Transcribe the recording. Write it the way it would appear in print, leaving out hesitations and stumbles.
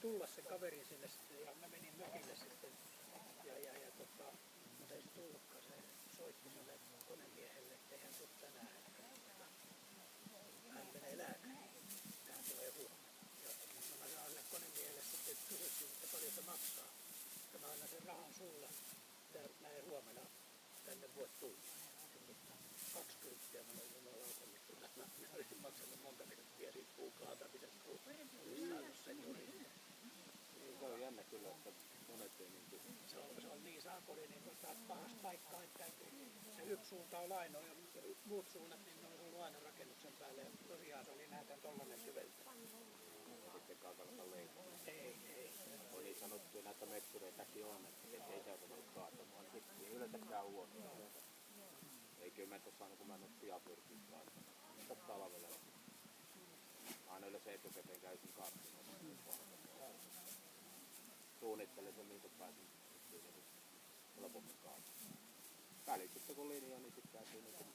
tulla sen kaverin sinne sitten ja mä menin mökille sitten mutta ei se tullutkaan. Se soitti sille konemiehelle, että eihän tuu tänään, että hän menee lääkäriin. Tähän tulee huomenna. Ja mä saan sille konemiehelle sitten kysyttiin, että paljon se maksaa. Että mä annan sen rahan sulle, että näin huomenna tänne voit tulla. 20 mä olin jumalauta, mutta mä olisin maksanut monta minuuttia siitä puun kaatamisesta, kun olisi saanut sen juuri. Se on jännä kyllä, että monet ei niin kuin... Se on niin saakoli, niin pahasta paikkaa, että se yksi suunta on ainoa ja muut suunnat niin ne on ollut aina rakennuksen päälle. Ja tosiaan se oli näytän tollainen syveltä. Sitten kannata leikata. Ei. On niin sanottuja näitä metsureitäkin on, että ei sieltä voi kaatamaan. Sitten ei yllätäkään uudestaan. Eikö mä tuossa aina kun mä nyt pihapyrkin kaatamaan. Mitä talvella? Aina yleensä etukäteen käysin kaatamaan. Suunnittelen sen miltä pääsin lopulta kaatamaan. Väliin sitten kun linja, niin sitten käytiin niin kuin